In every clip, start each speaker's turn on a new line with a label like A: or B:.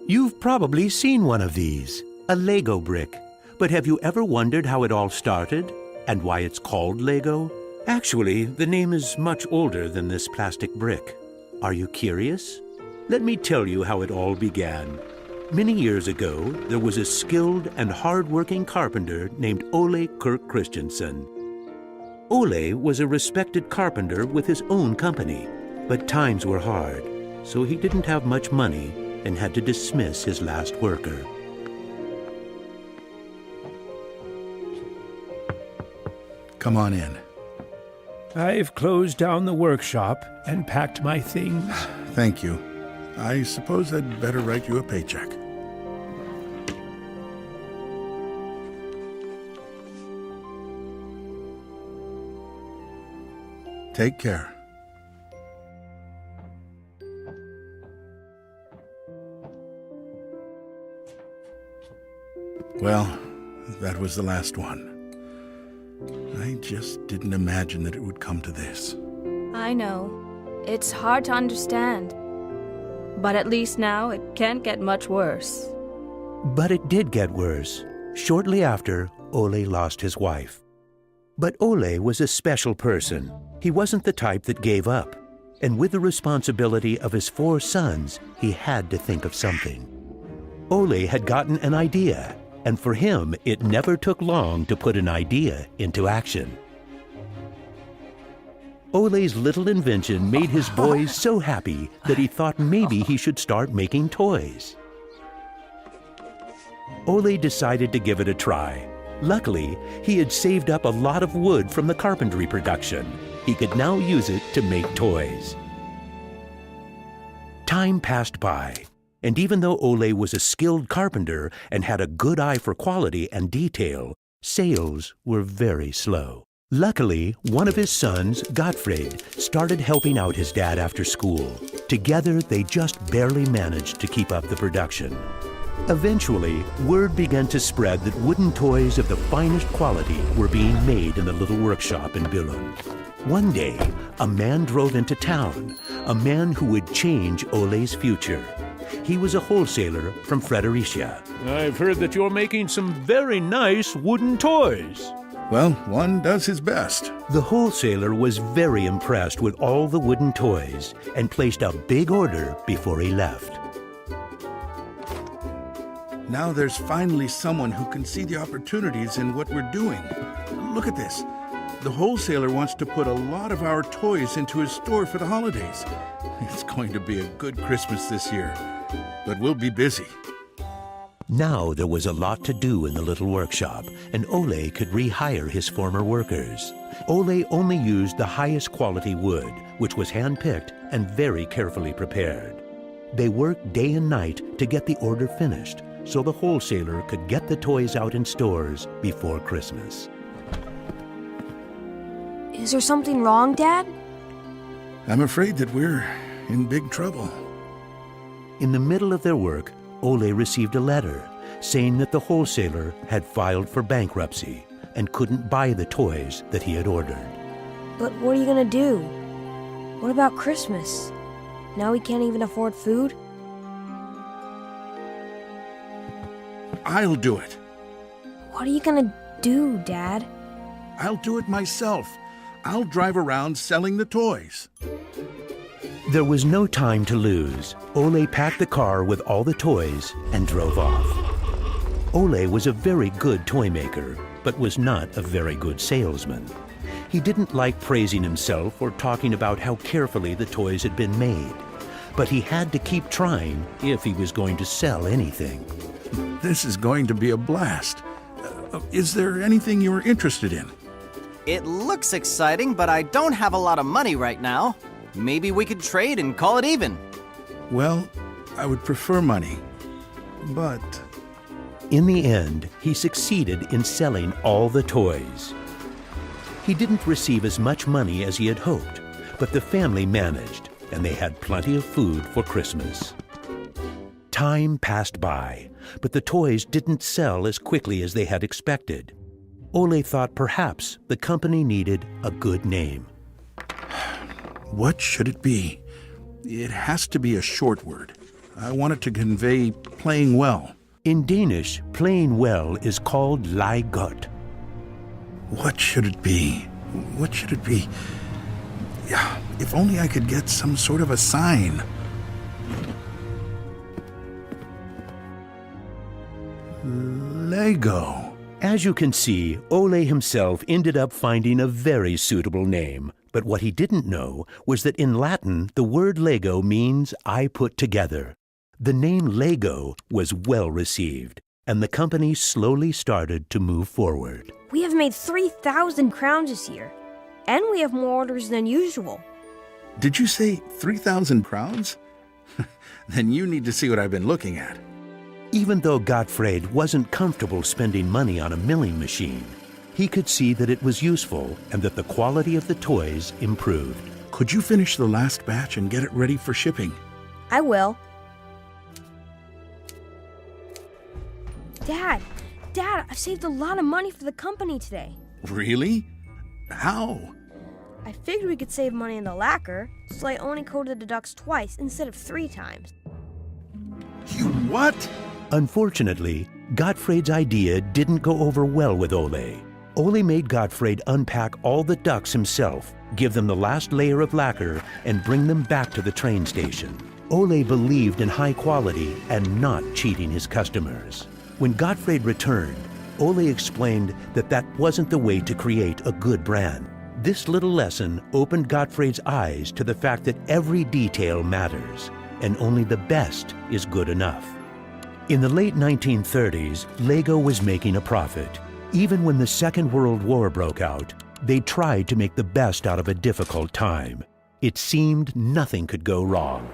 A: You've probably seen one of these, a Lego brick. But have you ever wondered how it all started and why it's called Lego? Actually, the name is much older than this plastic brick. Are you curious? Let me tell you how it all began. Many years ago, there was a skilled and hard-working carpenter named Ole Kirk Christensen. Ole was a respected carpenter with his own company, but times were hard, so he didn't have much money and had to dismiss his last worker.
B: Come on in.
C: I've closed down the workshop and packed my things.
B: Thank you. I suppose I'd better write you a paycheck. Take care. Well, that was the last one. I just didn't imagine that it would come to this.
D: I know. It's hard to understand. But at least now it can't get much worse.
A: But it did get worse. Shortly after, Ole lost his wife. But Ole was a special person. He wasn't the type that gave up. And with the responsibility of his 4 sons, he had to think of something. Ole had gotten an idea, and for him, it never took long to put an idea into action. Ole's little invention made his boys so happy that he thought maybe he should start making toys. Ole decided to give it a try. Luckily, he had saved up a lot of wood from the carpentry production. He could now use it to make toys. Time passed by, and even though Ole was a skilled carpenter and had a good eye for quality and detail, sales were very slow. Luckily, one of his sons, Gottfried, started helping out his dad after school. Together, they just barely managed to keep up the production. Eventually, word began to spread that wooden toys of the finest quality were being made in the little workshop in Billund. One day, a man drove into town, a man who would change Ole's future. He was a wholesaler from Fredericia. I've heard that you're making some very nice wooden toys.
B: Well, one does his best.
A: The wholesaler was very impressed with all the wooden toys and placed a big order before he left.
B: Now there's finally someone who can see the opportunities in what we're doing. Look at this. The wholesaler wants to put a lot of our toys into his store for the holidays. It's going to be a good Christmas this year, but we'll be busy.
A: Now there was a lot to do in the little workshop, and Ole could rehire his former workers. Ole only used the highest quality wood, which was hand-picked and very carefully prepared. They worked day and night to get the order finished, so the wholesaler could get the toys out in stores before Christmas.
D: Is there something wrong, Dad?
B: I'm afraid that we're in big trouble.
A: In the middle of their work, Ole received a letter saying that the wholesaler had filed for bankruptcy and couldn't buy the toys that he had ordered.
D: But what are you gonna do? What about Christmas? Now we can't even afford food?
B: I'll do it.
D: What are you gonna do, Dad?
B: I'll do it myself. I'll drive around selling the toys.
A: There was no time to lose. Ole packed the car with all the toys and drove off. Ole was a very good toy maker, but was not a very good salesman. He didn't like praising himself or talking about how carefully the toys had been made. But he had to keep trying if he was going to sell anything.
B: This is going to be a blast. Is there anything you're interested in?
E: It looks exciting, but I don't have a lot of money right now. Maybe we could trade and call it even.
B: Well, I would prefer money, but...
A: In the end, he succeeded in selling all the toys. He didn't receive as much money as he had hoped, but the family managed, and they had plenty of food for Christmas. Time passed by, but the toys didn't sell as quickly as they had expected. Ole thought perhaps the company needed a good name.
B: What should it be? It has to be a short word. I want it to convey playing well.
A: In Danish, playing well is called leg godt.
B: What should it be? What should it be? Yeah, if only I could get some sort of a sign. Lego.
A: As you can see, Ole himself ended up finding a very suitable name. But what he didn't know was that in Latin, the word Lego means I put together. The name Lego was well received, and the company slowly started to move forward.
F: We have made 3,000 crowns this year, and we have more orders than usual.
B: Did you say 3,000 crowns? Then you need to see what I've been looking at.
A: Even though Gottfried wasn't comfortable spending money on a milling machine, he could see that it was useful and that the quality of the toys improved.
B: Could you finish the last batch and get it ready for shipping?
F: I will. Dad, I've saved a lot of money for the company today.
B: Really? How?
F: I figured we could save money in the lacquer, so I only coated the ducks twice instead of 3 times.
B: You what?
A: Unfortunately, Gottfried's idea didn't go over well with Ole. Ole made Gottfried unpack all the ducks himself, give them the last layer of lacquer, and bring them back to the train station. Ole believed in high quality and not cheating his customers. When Gottfried returned, Ole explained that that wasn't the way to create a good brand. This little lesson opened Gottfried's eyes to the fact that every detail matters, and only the best is good enough. In the late 1930s, Lego was making a profit. Even when the Second World War broke out, they tried to make the best out of a difficult time. It seemed nothing could go wrong.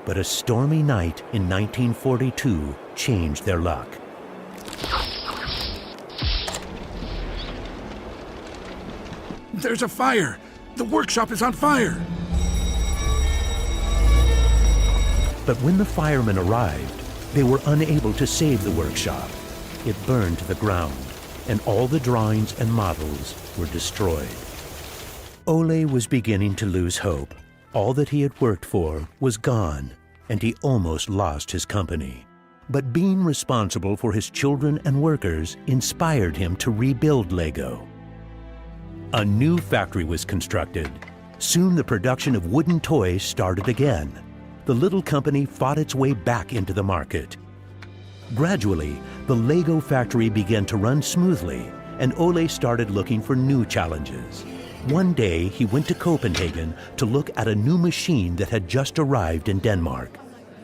A: But a stormy night in 1942 changed their luck.
B: There's a fire! The workshop is on fire!
A: But when the firemen arrived, they were unable to save the workshop. It burned to the ground, and all the drawings and models were destroyed. Ole was beginning to lose hope. All that he had worked for was gone, and he almost lost his company. But being responsible for his children and workers inspired him to rebuild Lego. A new factory was constructed. Soon the production of wooden toys started again. The little company fought its way back into the market. Gradually, the Lego factory began to run smoothly, and Ole started looking for new challenges. One day, he went to Copenhagen to look at a new machine that had just arrived in Denmark.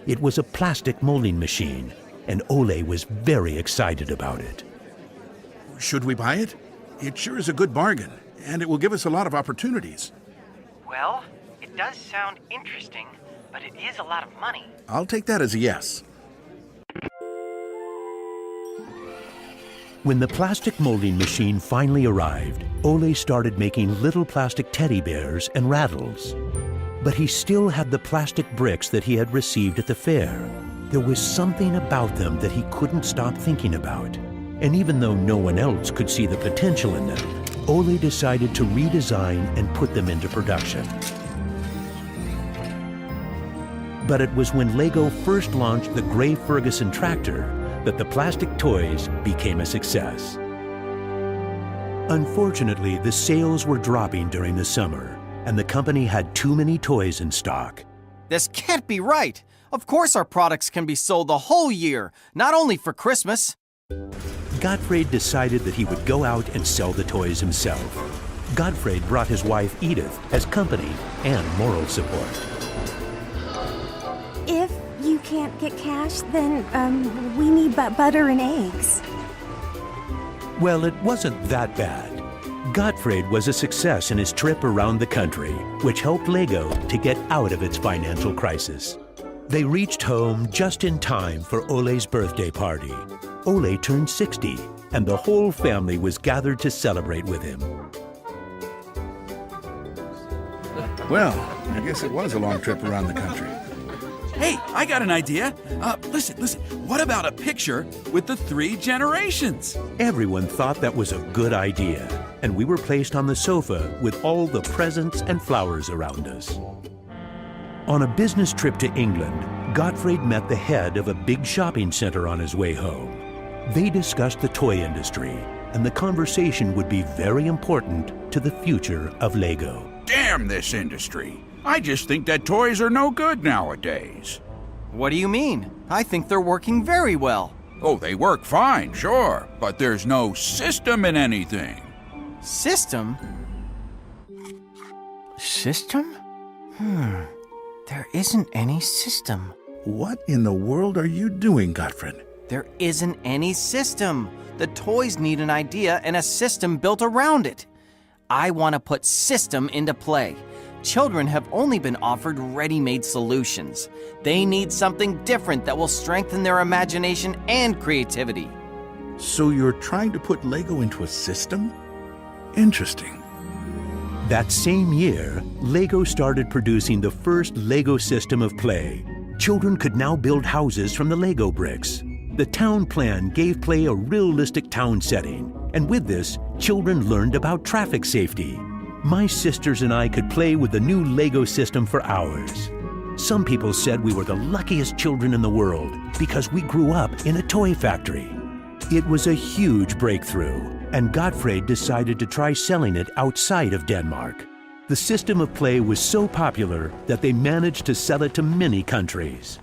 A: It was a plastic molding machine, and Ole was very excited about it.
B: Should we buy it? It sure is a good bargain, and it will give us a lot of opportunities.
G: Well, it does sound interesting, but it is a lot of money.
B: I'll take that as a yes.
A: When the plastic molding machine finally arrived, Ole started making little plastic teddy bears and rattles. But he still had the plastic bricks that he had received at the fair. There was something about them that he couldn't stop thinking about. And even though no one else could see the potential in them, Ole decided to redesign and put them into production. But it was when Lego first launched the Gray Ferguson tractor that the plastic toys became a success. Unfortunately, the sales were dropping during the summer, and the company had too many toys in stock.
E: This can't be right. Of course our products can be sold the whole year, not only for Christmas.
A: Gottfried decided that he would go out and sell the toys himself. Gottfried brought his wife Edith as company and moral support.
H: If you can't get cash, then we need butter and eggs.
A: Well, it wasn't that bad. Gottfried was a success in his trip around the country, which helped Lego to get out of its financial crisis. They reached home just in time for Ole's birthday party. Ole turned 60, and the whole family was gathered to celebrate with him.
B: Well, I guess it was a long trip around the country.
I: Hey, I got an idea. Listen. What about a picture with the 3 generations?
A: Everyone thought that was a good idea, and we were placed on the sofa with all the presents and flowers around us. On a business trip to England, Gottfried met the head of a big shopping center on his way home. They discussed the toy industry, and the conversation would be very important to the future of Lego.
J: Damn this industry. I just think that toys are no good nowadays.
E: What do you mean? I think they're working very well.
J: Oh, they work fine, sure, but there's no system in anything.
E: System? System? There isn't any system.
B: What in the world are you doing, Gottfried?
E: There isn't any system. The toys need an idea and a system built around it. I want to put system into play. Children have only been offered ready-made solutions. They need something different that will strengthen their imagination and creativity.
B: So you're trying to put Lego into a system? Interesting.
A: That same year, Lego started producing the first Lego system of play. Children could now build houses from the Lego bricks. The town plan gave play a realistic town setting, and with this, children learned about traffic safety. My sisters and I could play with the new Lego system for hours. Some people said we were the luckiest children in the world because we grew up in a toy factory. It was a huge breakthrough, and Gottfried decided to try selling it outside of Denmark. The system of play was so popular that they managed to sell it to many countries.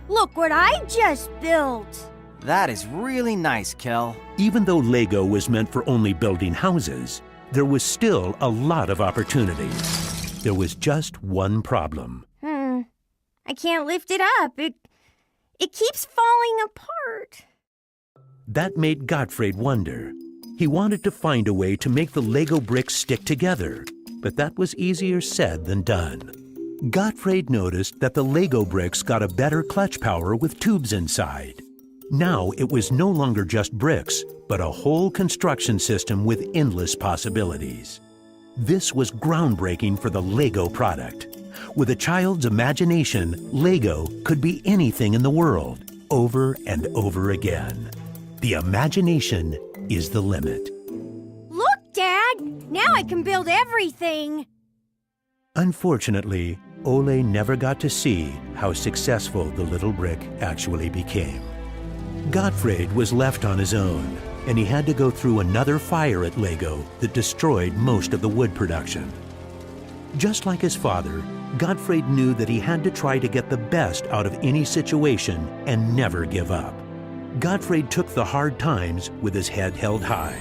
F: Look what I just built!
E: That is really nice, Kel.
A: Even though Lego was meant for only building houses, there was still a lot of opportunities. There was just one problem.
F: I can't lift it up. It keeps falling apart.
A: That made Gottfried wonder. He wanted to find a way to make the Lego bricks stick together, but that was easier said than done. Gottfried noticed that the Lego bricks got a better clutch power with tubes inside. Now it was no longer just bricks, but a whole construction system with endless possibilities. This was groundbreaking for the Lego product. With a child's imagination, Lego could be anything in the world, over and over again. The imagination is the limit.
F: Look, Dad! Now I can build everything!
A: Unfortunately, Ole never got to see how successful the little brick actually became. Gottfried was left on his own, and he had to go through another fire at Lego that destroyed most of the wood production. Just like his father, Gottfried knew that he had to try to get the best out of any situation and never give up. Gottfried took the hard times with his head held high.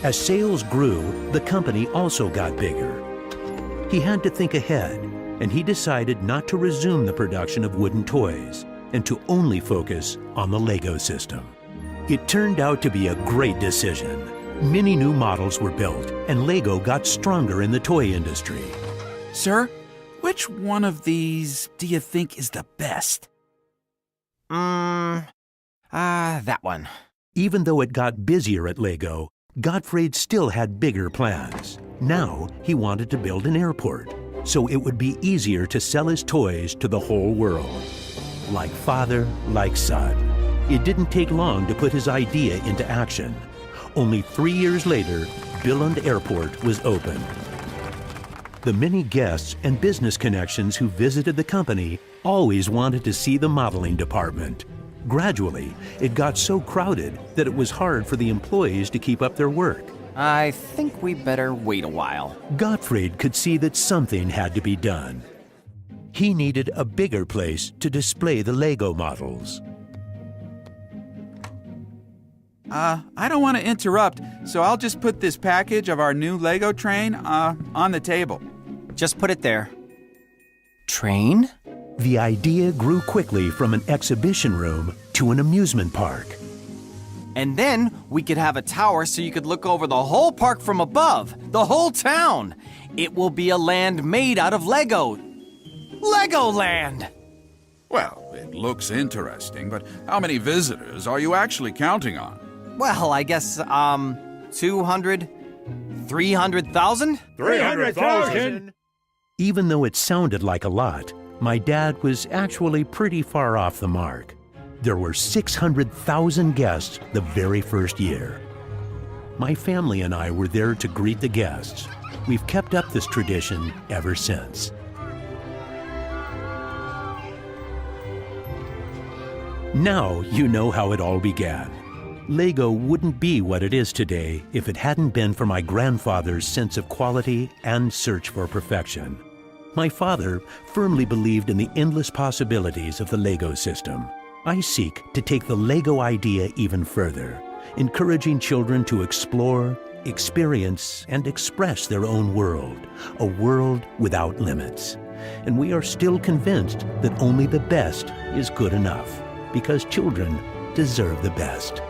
A: As sales grew, the company also got bigger. He had to think ahead, and he decided not to resume the production of wooden toys and to only focus on the Lego system. It turned out to be a great decision. Many new models were built, and Lego got stronger in the toy industry.
I: Sir, which one of these do you think is the best?
E: That one.
A: Even though it got busier at Lego, Gottfried still had bigger plans. Now he wanted to build an airport, so it would be easier to sell his toys to the whole world. Like father, like son. It didn't take long to put his idea into action. Only 3 years later, Billund Airport was opened. The many guests and business connections who visited the company always wanted to see the modeling department. Gradually, it got so crowded that it was hard for the employees to keep up their work.
E: I think we better wait a while.
A: Gottfried could see that something had to be done. He needed a bigger place to display the Lego models.
I: I don't want to interrupt, so I'll just put this package of our new Lego train, on the table.
E: Just put it there. Train?
A: The idea grew quickly from an exhibition room to an amusement park.
E: And then we could have a tower so you could look over the whole park from above, the whole town. It will be a land made out of Lego. Legoland!
J: Well, it looks interesting, but how many visitors are you actually counting on?
E: Well, I guess, 200, 300,000?
C: 300,000!
A: Even though it sounded like a lot, my dad was actually pretty far off the mark. There were 600,000 guests the very first year. My family and I were there to greet the guests. We've kept up this tradition ever since. Now you know how it all began. Lego wouldn't be what it is today if it hadn't been for my grandfather's sense of quality and search for perfection. My father firmly believed in the endless possibilities of the Lego system. I seek to take the Lego idea even further, encouraging children to explore, experience, and express their own world, a world without limits. And we are still convinced that only the best is good enough, because children deserve the best.